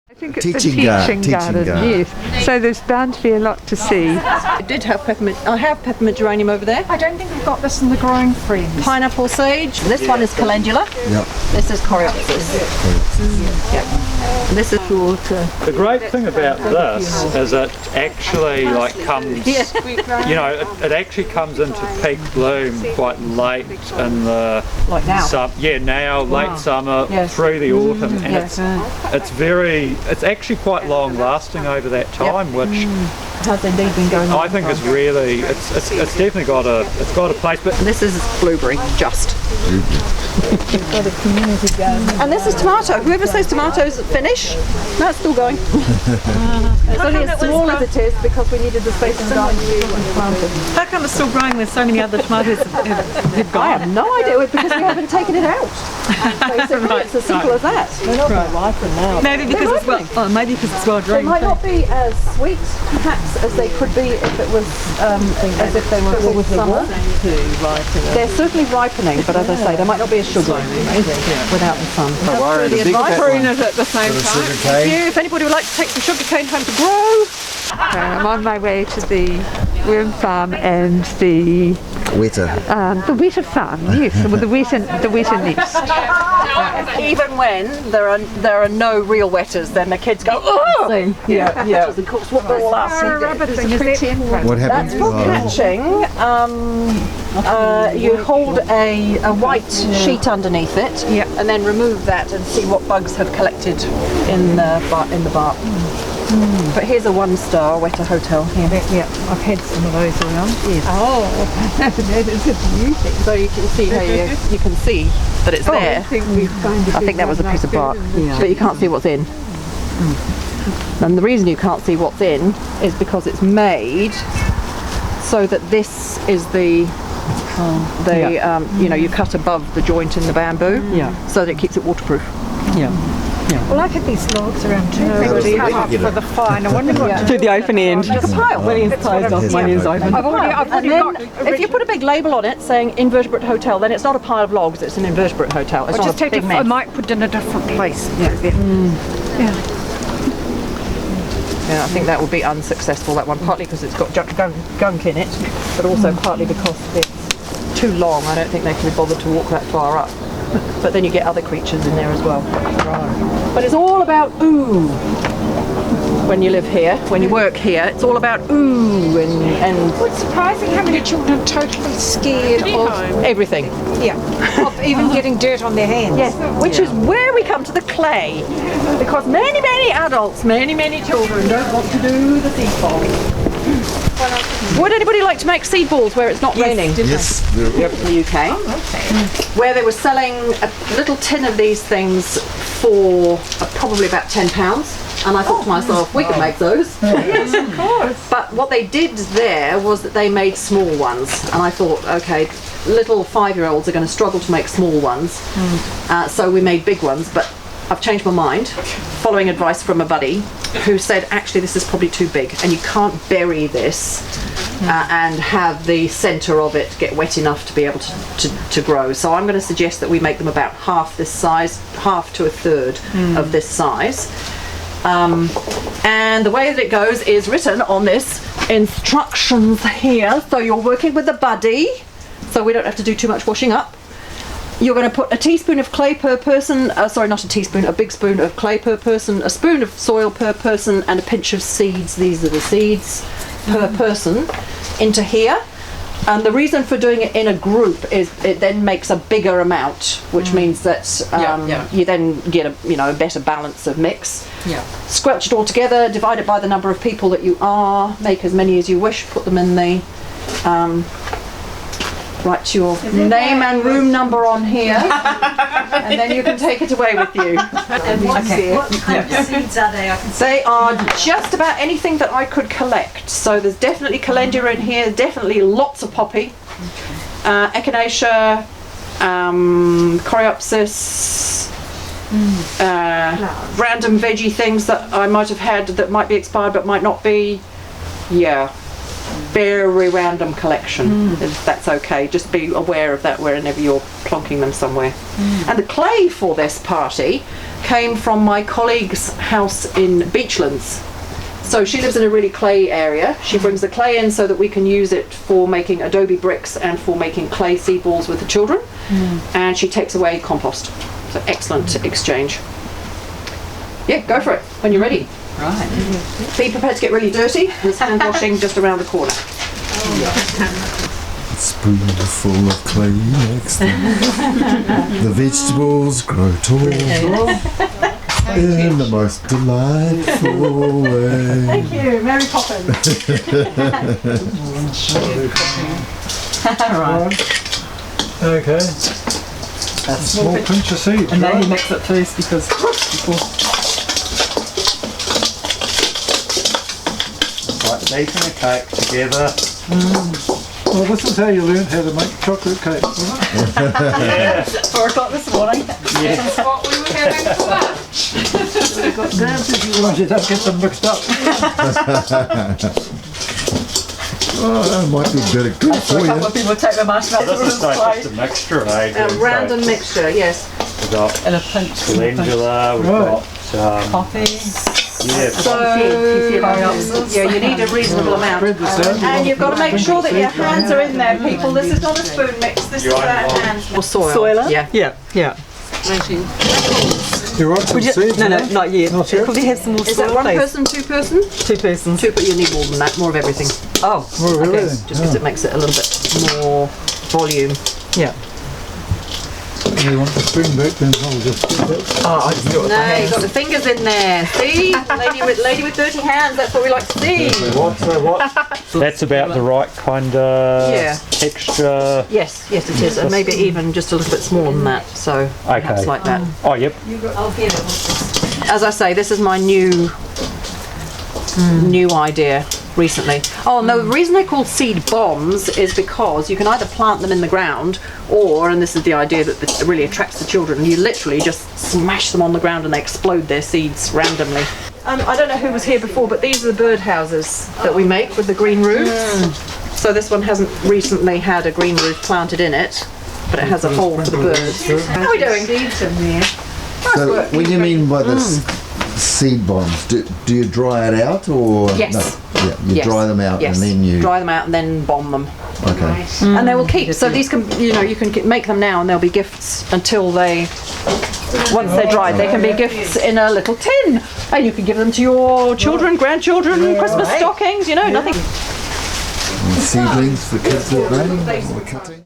I think it's teaching garden. Yes. So there's bound to be a lot to see. I did have peppermint. I have peppermint geranium over there. I don't think we've got this in the growing friends. Pineapple sage. This one is calendula. Yep. This is coreopsis. Yep. And this is water. The great thing about this is it actually comes, you know, it actually comes into peak bloom quite late in the now. Late summer through the autumn, and it's actually quite long lasting over that time, which has indeed been going on. I think is really it's definitely got a place. But this is blueberry, just. And this is tomato. Whoever says tomatoes finish, no, it's still going. It's only as small as it is because we needed the space in the garden to plant it. How come it's still growing? There's so many other tomatoes have gone. I have no idea, because we haven't taken it out. Basically, it's as simple as that. They're not very ripened now. Maybe because it's well They drained. might not be as sweet, perhaps, as they could be if it was as if they were full of summer. They're certainly ripening, but as I say, they might not be as sugary without the sun. The advice prune it at the same time. Thank you. If anybody would like to take some sugar cane home to grow. I'm on my way to the worm farm and the Weta. The Weta farm, yes, with the Weta nest. Even when there are no real wetters, then the kids go, oh! Yeah. Of course, what they're all asking. What happens? That's for catching. You hold a white sheet underneath it, and then remove that and see what bugs have collected in the bark. But here's a one-star Weta hotel here. Yeah, I've had some of those around. Yes. Oh, that is a beauty. So you can see how you can see that it's there. I think that was a piece of bark, but you can't see what's in. And the reason you can't see what's in is because it's made so that this is you know, you cut above the joint in the bamboo, so that it keeps it waterproof. Well, I've had these logs around too. They were cut up for the fine. I wonder what To the open end. Like a pile. William's closed off, mine is open. I've already got. If you put a big label on it saying invertebrate hotel, then it's not a pile of logs, it's an invertebrate hotel. It's not a big mess. I might put it in a different place. Yeah, I think that will be unsuccessful, that one, partly because it's got gunk in it, but also partly because it's too long. I don't think they can be bothered to walk that far up. But then you get other creatures in there as well. But it's all about ooh. When you live here, when you work here, it's all about ooh and It's surprising how many children are totally scared of everything. of even getting dirt on their hands. Yes, which is where we come to the clay. Because many adults, many children don't want to do the seed ball. Would anybody like to make seed balls where it's not raining? Yes. In the UK, where they were selling a little tin of these things for probably about £10, and I thought to myself, we can make those. Yes, of course. But what they did there was that they made small ones, and I thought, okay, little 5-year-olds are going to struggle to make small ones, so we made big ones. But I've changed my mind, following advice from a buddy who said, actually, this is probably too big, and you can't bury this and have the centre of it get wet enough to be able to grow. So I'm going to suggest that we make them about half this size, half to a third of this size. And the way that it goes is written on this instructions here. So you're working with a buddy, so we don't have to do too much washing up. You're going to put a teaspoon of clay per person, sorry, not a teaspoon, a big spoon of clay per person, a spoon of soil per person, and a pinch of seeds, these are the seeds, per person, into here. And the reason for doing it in a group is it then makes a bigger amount, which means that you then get a better balance of mix. Squelch it all together, divide it by the number of people that you are, make as many as you wish, put them in the write your name and room number on here, and then you can take it away with you. And what kind of seeds are they? They are just about anything that I could collect. So there's definitely calendula in here, definitely lots of poppy, echinacea, coreopsis, random veggie things that I might have had that might be expired but might not be. very random collection. If that's okay, just be aware of that whenever you're plonking them somewhere. And the clay for this party came from my colleague's house in Beachlands. So she lives in a really clay area. She brings the clay in so that we can use it for making adobe bricks and for making clay seed balls with the children. And she takes away compost. So excellent exchange. Yeah, go for it when you're ready. Right. Be prepared to get really dirty. There's hand washing just around the corner. Spoonful of clay next. The vegetables grow tall in the most delightful way. Thank you, Mary Poppins. Right. Okay. That's Small pinch of seeds, And then right? you mix it first because before. Like baking a cake together. Well, this is how you learned how to make chocolate cake, wasn't it? Yeah. 4 o'clock this morning. Yes. What we were having for lunch. Well, you don't get them mixed up. Oh, that might be a bit of good So for a couple you. of people take the marshmallows This is like just a mixture, eh? A random mixture, yes. We've got and a pinch. calendula, we've Right. got Coffee. yeah, So, yeah, you need a reasonable amount. Spread this out. And you've got to make sure that your hands are in there, people. This is not a spoon mix, this is a hand. Or soil. Soiler? Yeah. Yeah. You want some seeds? No, in no, there? not yet. Not yet? Could we have some more Is soil, that one please? person, 2 person? 2 persons. 2, but you need more than that, more of everything. Oh, Oh, really? Okay, just because it makes it a little bit more volume. yeah. You want the spoon back, then I'll just get that. Oh, I just do it with my No, hands. you've got the fingers in there. See? lady with dirty hands, that's what we like to see. That's about the right kind of Yeah. texture. Yes, yes it is. And maybe even just a little bit smaller than that. So perhaps Okay. like that. Oh, yep. As I say, this is my new idea recently. Oh, no, the reason they're called seed bombs is because you can either plant them in the ground or, and this is the idea that this really attracts the children, you literally just smash them on the ground and they explode their seeds randomly. I don't know who was here before, but these are the bird houses that we make with the green roofs. So this one hasn't recently had a green roof planted in it, but it has a hole for the birds. How are we doing? So, what do you mean by this seed bombs? Do you dry it out or? Yes. No? Yeah, you Yes. dry them out Yes. and then you. dry them out and then bomb them. Okay. And they will keep. So these can, you know, you can make them now and they'll be gifts until they, once they're dried, they can be gifts in a little tin. And you can give them to your children, grandchildren, Christmas stockings, you know, nothing. Seedlings for kids to grow or cutting.